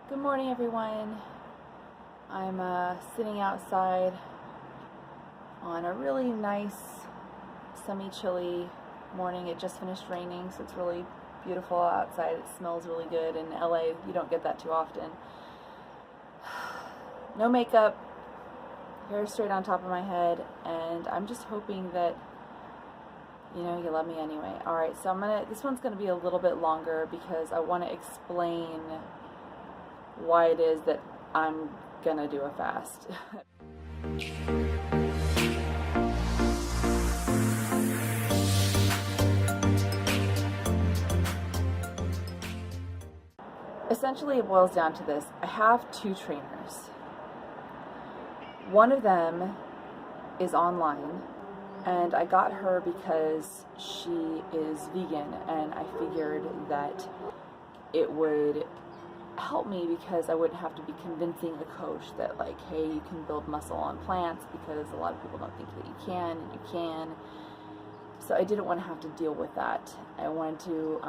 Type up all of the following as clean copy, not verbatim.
Good morning, everyone. I'm sitting outside on a really nice, semi-chilly morning. It just finished raining, so it's really beautiful outside. It smells really good. In LA, you don't get that too often. No makeup, hair straight on top of my head, and I'm just hoping that you love me anyway. Alright, so this one's gonna be a little bit longer because I want to explain why it is that I'm gonna do a fast. Essentially, it boils down to this. I have two trainers. One of them is online, and I got her because she is vegan, and I figured that it would help me because I wouldn't have to be convincing a coach that, like, hey, you can build muscle on plants, because a lot of people don't think that you can, and you can. So I didn't want to have to deal with that. I wanted to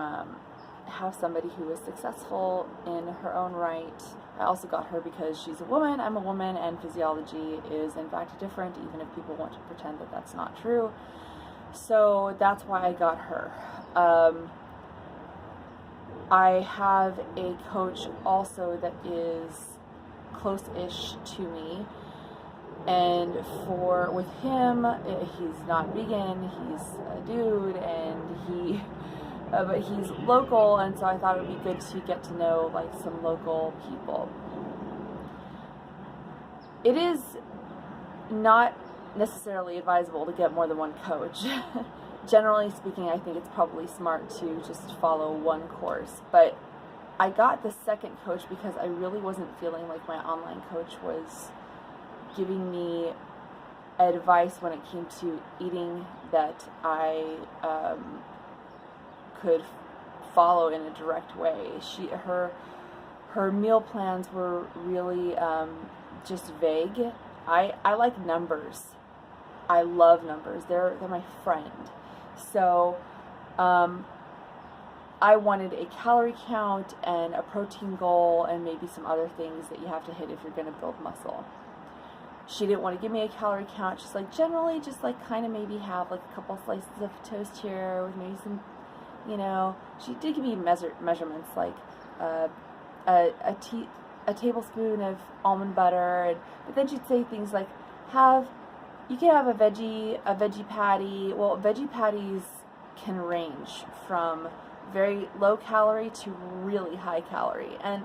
have somebody who was successful in her own right. I also got her because she's a woman, I'm a woman, and physiology is in fact different, even if people want to pretend that that's not true. So that's why I got her. I have a coach also that is close-ish to me, and with him, he's not vegan, he's a dude, and but he's local, and so I thought it would be good to get to know like some local people. It is not necessarily advisable to get more than one coach. Generally speaking, I think it's probably smart to just follow one course, but I got the second coach because I really wasn't feeling like my online coach was giving me advice when it came to eating that I could follow in a direct way. Her meal plans were really just vague. I like numbers. I love numbers. They're my friend. So I wanted a calorie count and a protein goal and maybe some other things that you have to hit if you're going to build muscle. She didn't want to give me a calorie count. She's like, generally just like kind of maybe have like a couple slices of toast here with maybe some, she did give me measurements like a tablespoon of almond butter, but then she'd say things like, you can have a veggie patty. Well, veggie patties can range from very low calorie to really high calorie, and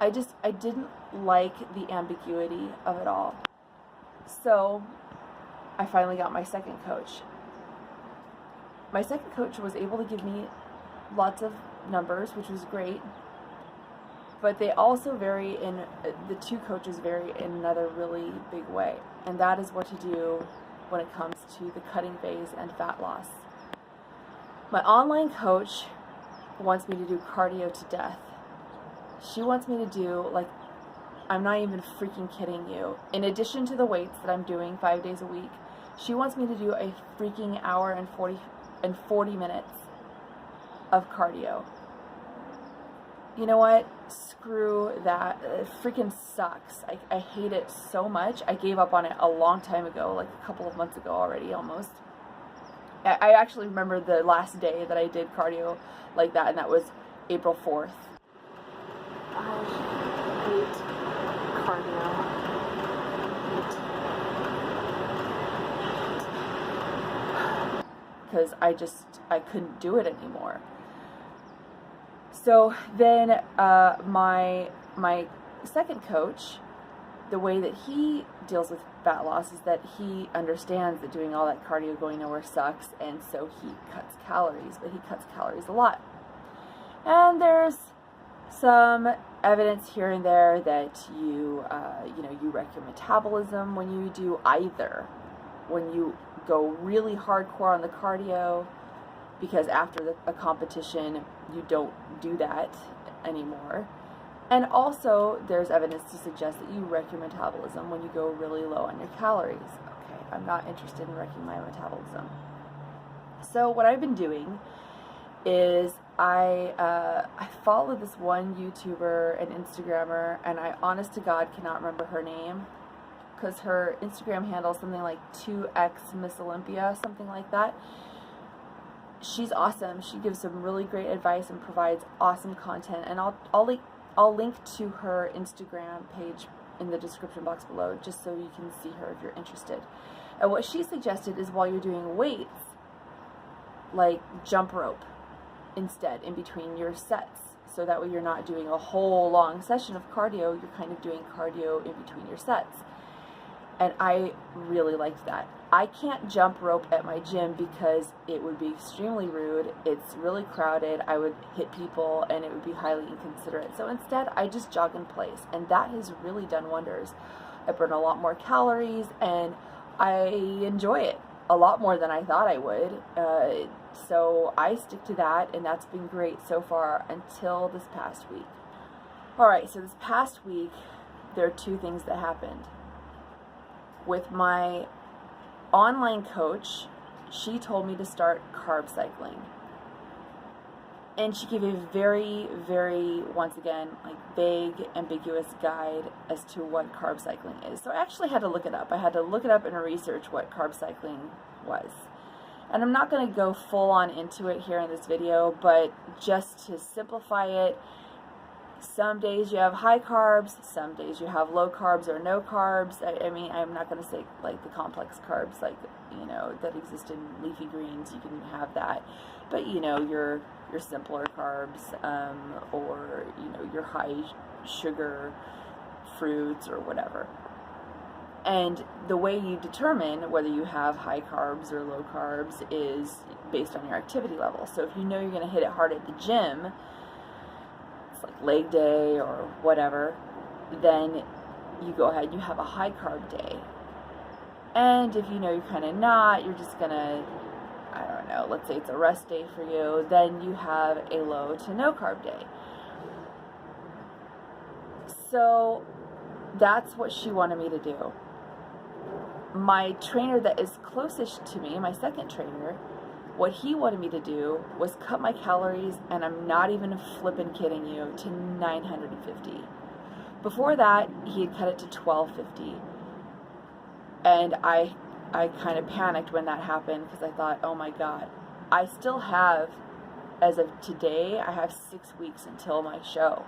I didn't like the ambiguity of it all. So I finally got my second coach. My second coach was able to give me lots of numbers, which was great, but they also the two coaches vary in another really big way, and that is what to do when it comes to the cutting phase and fat loss. My online coach wants me to do cardio to death. She wants me to do, like, I'm not even freaking kidding you, in addition to the weights that I'm doing 5 days a week, she wants me to do a freaking hour and 40 minutes of cardio. You know what? Screw that. It freaking sucks. I hate it so much. I gave up on it a long time ago, like a couple of months ago already, almost. I actually remember the last day that I did cardio like that, and that was April 4th. I hate cardio. Because I couldn't do it anymore. So then my second coach, the way that he deals with fat loss is that he understands that doing all that cardio going nowhere sucks, and so he cuts calories, but he cuts calories a lot. And there's some evidence here and there that you wreck your metabolism when you do either. When you go really hardcore on the cardio, because after a competition you don't do that anymore. And also there's evidence to suggest that you wreck your metabolism when you go really low on your calories. Okay, I'm not interested in wrecking my metabolism. So what I've been doing is I follow this one YouTuber and Instagrammer, and I honest to God cannot remember her name, because her Instagram handle is something like 2x Miss Olympia, something like that. She's awesome. She gives some really great advice and provides awesome content, and I'll link to her Instagram page in the description box below, just so you can see her if you're interested. And what she suggested is, while you're doing weights, like jump rope instead in between your sets, so that way you're not doing a whole long session of cardio, you're kind of doing cardio in between your sets. And I really liked that. I can't jump rope at my gym because it would be extremely rude. It's really crowded. I would hit people and it would be highly inconsiderate. So instead, I just jog in place, and that has really done wonders. I burn a lot more calories, and I enjoy it a lot more than I thought I would. So I stick to that, and that's been great so far until this past week. Alright, so this past week, there are two things that happened. With my online coach, she told me to start carb cycling. And she gave a very, very, once again, like vague, ambiguous guide as to what carb cycling is. So I actually had to look it up. I had to look it up and research what carb cycling was. And I'm not going to go full on into it here in this video, but just to simplify it, some days you have high carbs, some days you have low carbs or no carbs. I mean, I'm not going to say like the complex carbs, like, you know, that exist in leafy greens. You can have that, but you know, your simpler carbs, or you know, your high sugar fruits or whatever. And the way you determine whether you have high carbs or low carbs is based on your activity level. So if you know you're going to hit it hard at the gym, like leg day or whatever, then you go ahead and you have a high carb day. And if you know you're kind of not, you're just gonna, I don't know, let's say it's a rest day for you, then you have a low to no carb day. So that's what she wanted me to do. My trainer that is closest to me, my second trainer, what he wanted me to do was cut my calories, and I'm not even flipping kidding you, to 950. Before that, he had cut it to 1250. And I kind of panicked when that happened, because I thought, oh my God, I still have, as of today, I have 6 weeks until my show.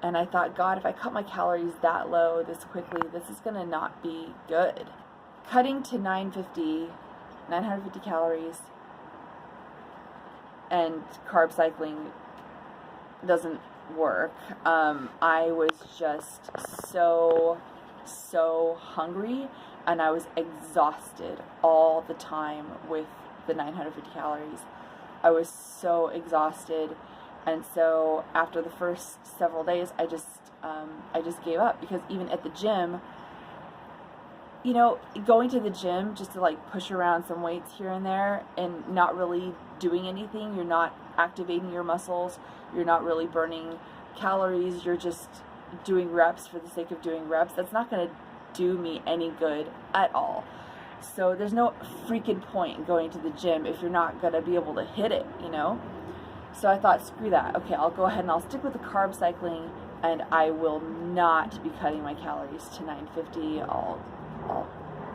And I thought, God, if I cut my calories that low this quickly, this is going to not be good. Cutting to 950 calories and carb cycling doesn't work. I was just so hungry, and I was exhausted all the time with the 950 calories. I was so exhausted. And so after the first several days, I just gave up, because even at the gym, you know, going to the gym just to like push around some weights here and there and not really doing anything, you're not activating your muscles, you're not really burning calories, you're just doing reps for the sake of doing reps. That's not going to do me any good at all. So there's no freaking point in going to the gym if you're not going to be able to hit it, you know? So I thought, screw that. Okay, I'll go ahead and I'll stick with the carb cycling, and I will not be cutting my calories to 950. I'll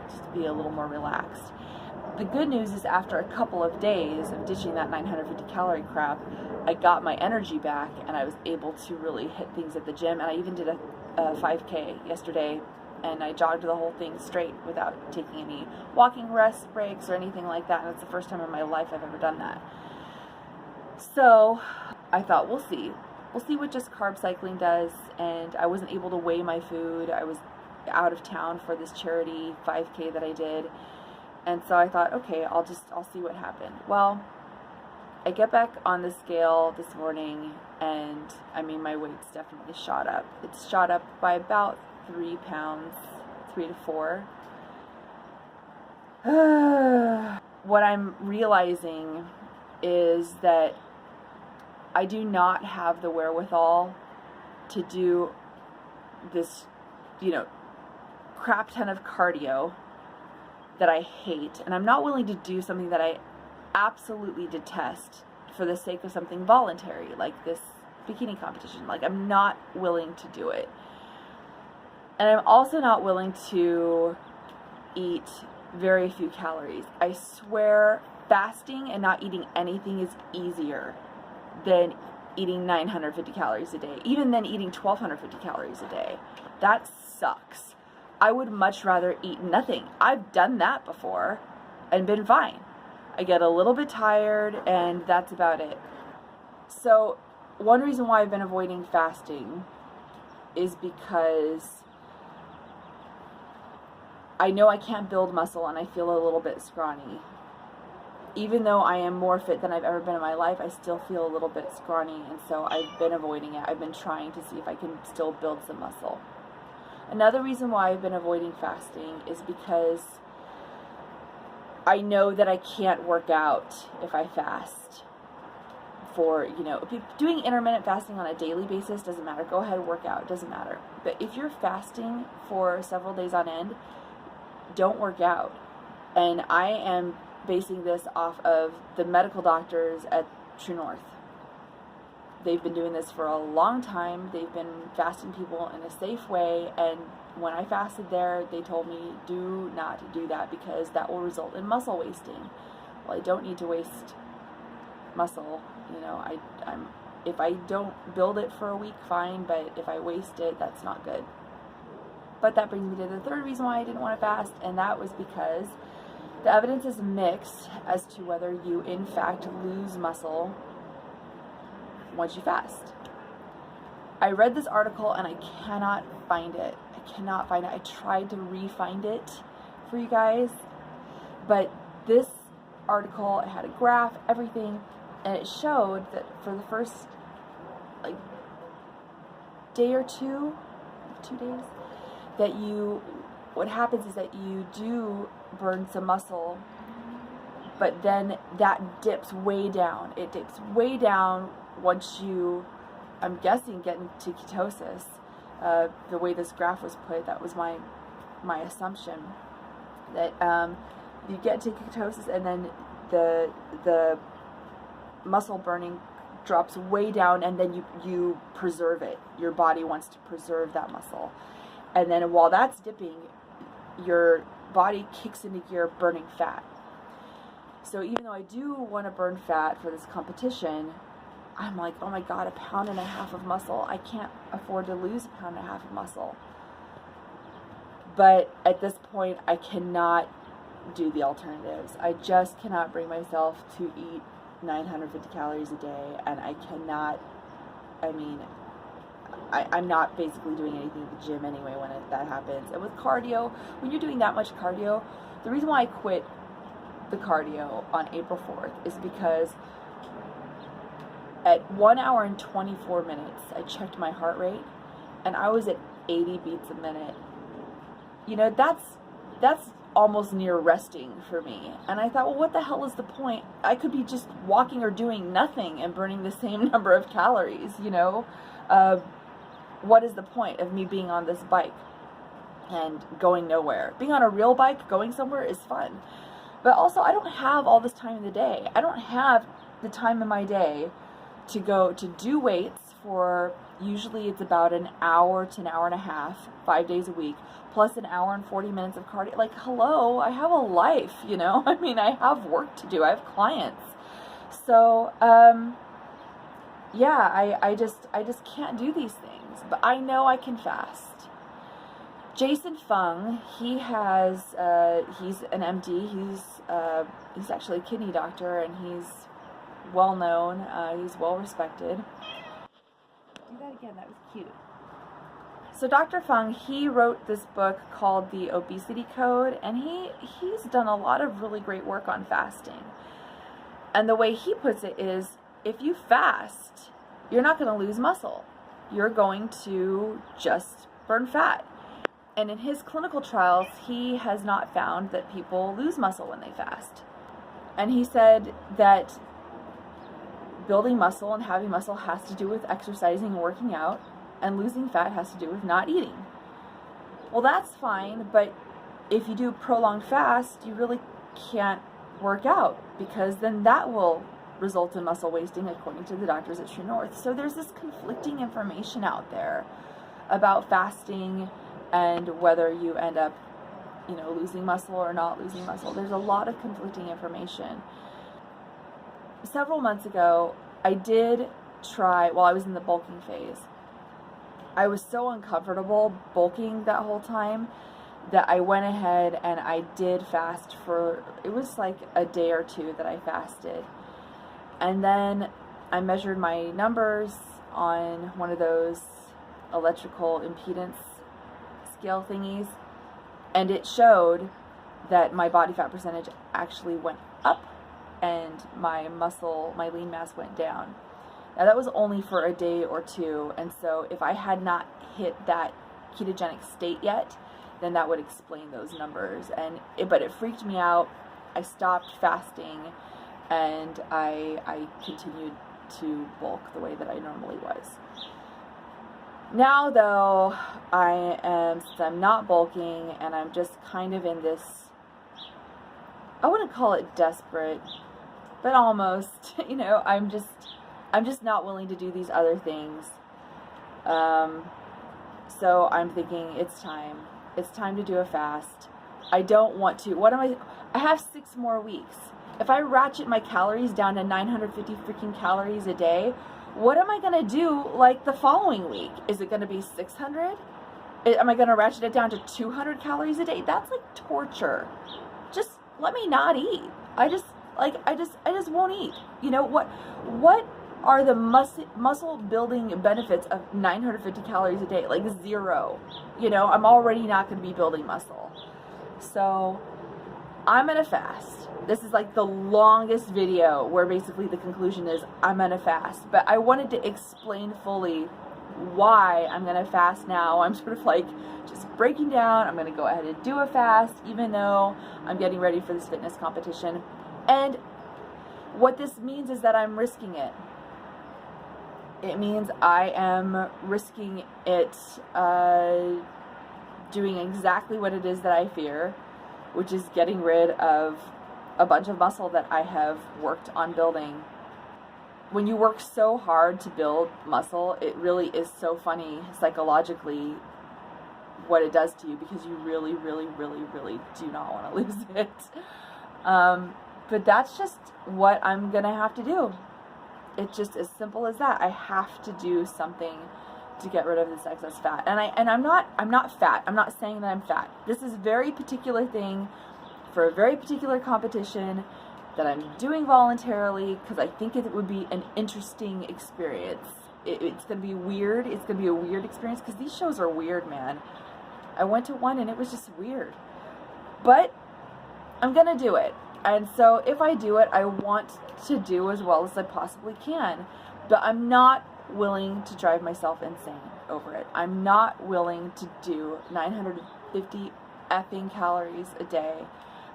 just be a little more relaxed. The good news is, after a couple of days of ditching that 950 calorie crap, I got my energy back, and I was able to really hit things at the gym. And I even did a 5K yesterday, and I jogged the whole thing straight without taking any walking rest breaks or anything like that. And it's the first time in my life I've ever done that. So I thought, we'll see what just carb cycling does. And I wasn't able to weigh my food. I was out of town for this charity 5K that I did. And so I thought, okay, I'll see what happened. Well, I get back on the scale this morning, and I mean, my weight's definitely shot up. It's shot up by about 3 pounds, 3 to 4. What I'm realizing is that I do not have the wherewithal to do this, you know, crap ton of cardio that I hate, and I'm not willing to do something that I absolutely detest for the sake of something voluntary, like this bikini competition. Like, I'm not willing to do it. And I'm also not willing to eat very few calories. I swear, fasting and not eating anything is easier than eating 950 calories a day, even than eating 1250 calories a day. That sucks. I would much rather eat nothing. I've done that before and been fine. I get a little bit tired and that's about it. So one reason why I've been avoiding fasting is because I know I can't build muscle and I feel a little bit scrawny. Even though I am more fit than I've ever been in my life, I still feel a little bit scrawny, and so I've been avoiding it. I've been trying to see if I can still build some muscle. Another reason why I've been avoiding fasting is because I know that I can't work out if I fast. For, doing intermittent fasting on a daily basis doesn't matter. Go ahead and work out. It doesn't matter. But if you're fasting for several days on end, don't work out. And I am basing this off of the medical doctors at True North. They've been doing this for a long time. They've been fasting people in a safe way, and when I fasted there, they told me, do not do that because that will result in muscle wasting. Well, I don't need to waste muscle. If I don't build it for a week, fine, but if I waste it, that's not good. But that brings me to the third reason why I didn't want to fast, and that was because the evidence is mixed as to whether you in fact lose muscle once you fast. I read this article and I cannot find it. I tried to re-find it for you guys, but this article, it had a graph, everything, and it showed that for the first day or 2 days, that what happens is that you do burn some muscle, but then that dips way down. It dips way down once you, I'm guessing, get into ketosis. The way this graph was put, that was my assumption, that you get into ketosis and then the muscle burning drops way down, and then you preserve it. Your body wants to preserve that muscle. And then while that's dipping, your body kicks into gear burning fat. So even though I do want to burn fat for this competition, I'm like, oh my God, 1.5 pounds of muscle. I can't afford to lose 1.5 pounds of muscle. But at this point, I cannot do the alternatives. I just cannot bring myself to eat 950 calories a day, and I'm not basically doing anything at the gym anyway when that happens. And with cardio, when you're doing that much cardio, the reason why I quit the cardio on April 4th is because at 1 hour and 24 minutes, I checked my heart rate, and I was at 80 beats a minute. That's almost near resting for me. And I thought, well, what the hell is the point? I could be just walking or doing nothing and burning the same number of calories, What is the point of me being on this bike and going nowhere? Being on a real bike, going somewhere is fun. But also, I don't have all this time in the day. I don't have the time in my day to go to do weights for, usually it's about an hour to an hour and a half, 5 days a week, plus an hour and 40 minutes of cardio. Like, hello, I have a life, I have work to do. I have clients. So, yeah, I just can't do these things. But I know I can fast. Jason Fung, he's an MD. He's actually a kidney doctor, and he's well known. He's well respected. Do that again. That was cute. So Dr. Fung, he wrote this book called The Obesity Code, and he's done a lot of really great work on fasting. And the way he puts it is, if you fast, you're not going to lose muscle. You're going to just burn fat. And in his clinical trials, he has not found that people lose muscle when they fast. And he said that building muscle and having muscle has to do with exercising and working out, and losing fat has to do with not eating. Well, that's fine, but if you do prolonged fast, you really can't work out, because then that will result in muscle wasting according to the doctors at True North. So there's this conflicting information out there about fasting and whether you end up, you know, losing muscle or not losing muscle. There's a lot of conflicting information. Several months ago, I did try, while I was in the bulking phase, I was so uncomfortable bulking that whole time that I went ahead and I did fast for, it was like a day or two that I fasted. And then I measured my numbers on one of those electrical impedance scale thingies, and it showed that my body fat percentage actually went up and my lean mass went down. Now that was only for a day or two, and so if I had not hit that ketogenic state yet, then that would explain those numbers. But it freaked me out. I stopped fasting, and I continued to bulk the way that I normally was. Now though, since I'm not bulking and I'm just kind of in this, I wouldn't call it desperate, but almost, you know, I'm just not willing to do these other things. So I'm thinking it's time to do a fast. I don't want to, I have 6 more weeks. If I ratchet my calories down to 950 freaking calories a day, what am I going to do like the following week? Is it going to be 600? Am I going to ratchet it down to 200 calories a day? That's like torture. Just let me not eat. I just won't eat. You know, what are the muscle building benefits of 950 calories a day? Like 0. You know, I'm already not going to be building muscle. So I'm going to fast. This is like the longest video where basically the conclusion is I'm going to fast. But I wanted to explain fully why I'm going to fast now. I'm sort of like just breaking down. I'm going to go ahead and do a fast even though I'm getting ready for this fitness competition. And what this means is that I'm risking it. It means I am risking it doing exactly what it is that I fear, which is getting rid of a bunch of muscle that I have worked on building. When you work so hard to build muscle, it really is so funny psychologically what it does to you, because you really, really, really, really do not want to lose it. But that's just what I'm gonna have to do. It's just as simple as that. I have to do something to get rid of this excess fat. And I'm not fat. I'm not saying that I'm fat. This is a very particular thing for a very particular competition that I'm doing voluntarily because I think it would be an interesting experience. It's going to be weird. It's going to be a weird experience because these shows are weird, man. I went to one and it was just weird. But I'm going to do it. And so if I do it, I want to do as well as I possibly can. But I'm not willing to drive myself insane over it. I'm not willing to do 950 effing calories a day.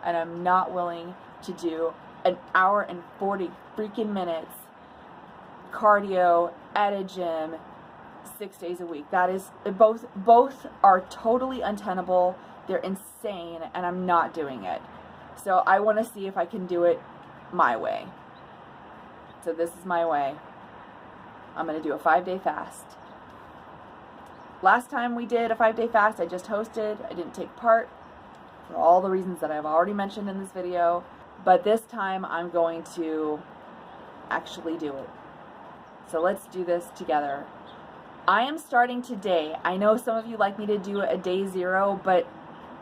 And I'm not willing to do an hour and 40 freaking minutes cardio at a gym 6 days a week. That is, both are totally untenable. They're insane, and I'm not doing it. So I want to see if I can do it my way. So this is my way. I'm going to do a 5-day fast. Last time we did a 5-day fast, I just hosted. I didn't take part for all the reasons that I've already mentioned in this video. But this time I'm going to actually do it. So let's do this together. I am starting today. I know some of you like me to do a day 0, but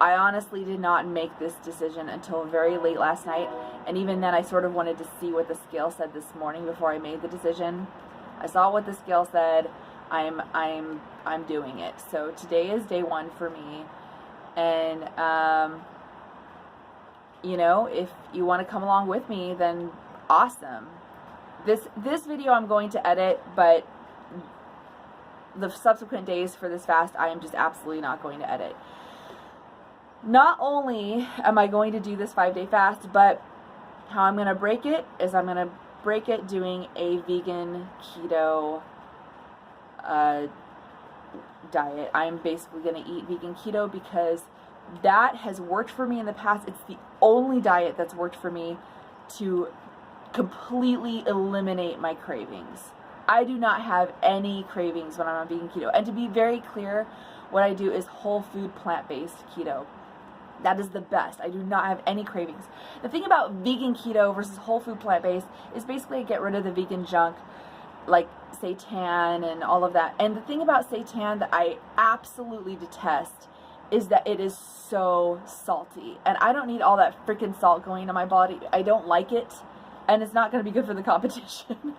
I honestly did not make this decision until very late last night. And even then I sort of wanted to see what the scale said this morning before I made the decision. I saw what the scale said. I'm doing it. So today is day 1 for me. And you know, if you want to come along with me, then awesome. This video I'm going to edit, but the subsequent days for this fast I am just absolutely not going to edit. Not only am I going to do this 5-day fast, but how I'm going to break it is I'm going to break it doing a vegan keto diet. I'm basically going to eat vegan keto because that has worked for me in the past. It's the only diet that's worked for me to completely eliminate my cravings. I do not have any cravings when I'm on vegan keto. And to be very clear, what I do is whole food plant-based keto. That is the best. I do not have any cravings. The thing about vegan keto versus whole food plant-based is basically I get rid of the vegan junk, like seitan and all of that. And the thing about seitan that I absolutely detest is that it is so salty. And I don't need all that freaking salt going into my body. I don't like it. And it's not going to be good for the competition.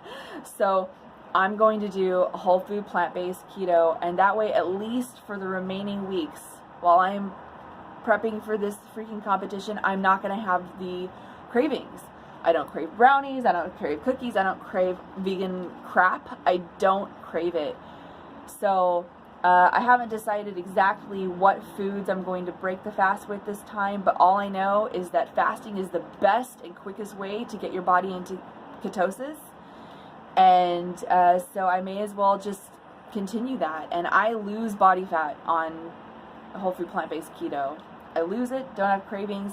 So I'm going to do a whole food plant-based keto, and that way, at least for the remaining weeks while I'm prepping for this freaking competition, I'm not going to have the cravings. I don't crave brownies, I don't crave cookies, I don't crave vegan crap. I don't crave it. So I haven't decided exactly what foods I'm going to break the fast with this time, but all I know is that fasting is the best and quickest way to get your body into ketosis. And so I may as well just continue that. And I lose body fat on whole food plant-based keto. I lose it, don't have cravings.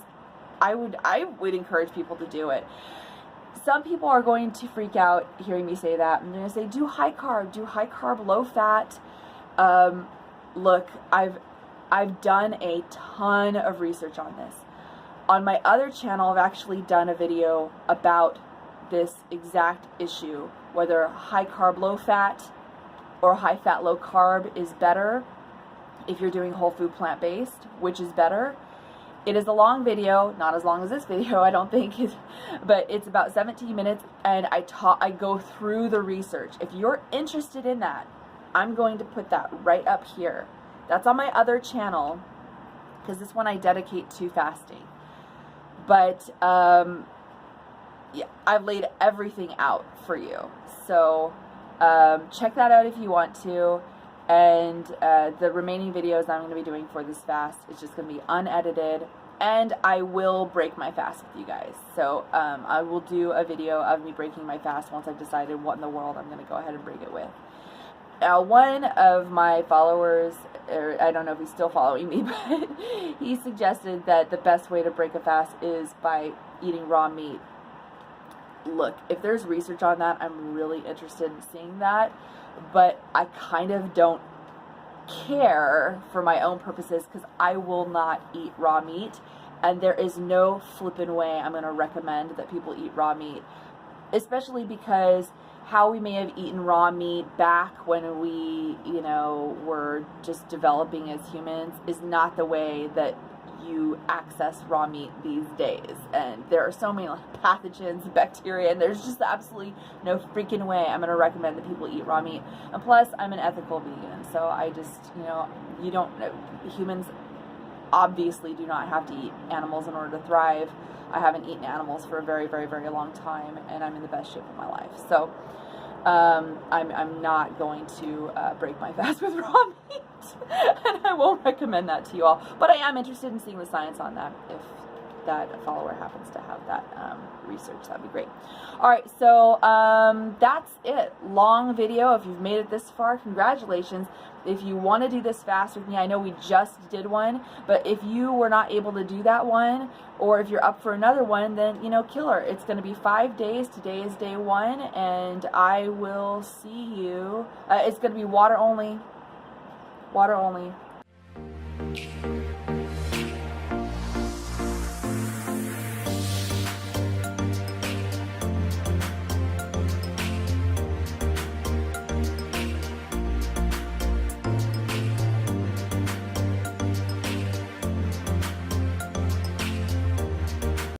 I would encourage people to do it. Some people are going to freak out hearing me say that. I'm going to say, do high carb, low fat. Look, I've done a ton of research on this. On my other channel, I've actually done a video about this exact issue, whether high carb, low fat or high fat, low carb is better if you're doing whole food plant-based, which is better. It is a long video, not as long as this video, I don't think, but it's about 17 minutes, and I go through the research. If you're interested in that, I'm going to put that right up here. That's on my other channel, because this one I dedicate to fasting. But yeah, I've laid everything out for you. So check that out if you want to. And the remaining videos I'm going to be doing for this fast is just going to be unedited, and I will break my fast with you guys. So I will do a video of me breaking my fast once I've decided what in the world I'm going to go ahead and break it with. Now, one of my followers, or I don't know if he's still following me, but he suggested that the best way to break a fast is by eating raw meat. Look, if there's research on that, I'm really interested in seeing that. But I kind of don't care for my own purposes, because I will not eat raw meat, and there is no flippin' way I'm going to recommend that people eat raw meat, especially because how we may have eaten raw meat back when we, you know, were just developing as humans is not the way that you access raw meat these days. And there are so many pathogens, bacteria, and there's just absolutely no freaking way I'm going to recommend that people eat raw meat. And plus, I'm an ethical vegan, so I just, you know, humans obviously do not have to eat animals in order to thrive. I haven't eaten animals for a very, very, very long time, and I'm in the best shape of my life. So I'm not going to break my fast with raw meat, and I won't recommend that to you all. But I am interested in seeing the science on that. If that follower happens to have that research, that'd be great. All right, so that's it. Long video. If you've made it this far, congratulations. If you want to do this fast with me, I know we just did one, but if you were not able to do that one, or if you're up for another one, then, you know, killer. It's going to be 5 days. Today is day 1, and I will see you. It's going to be water only. Water only.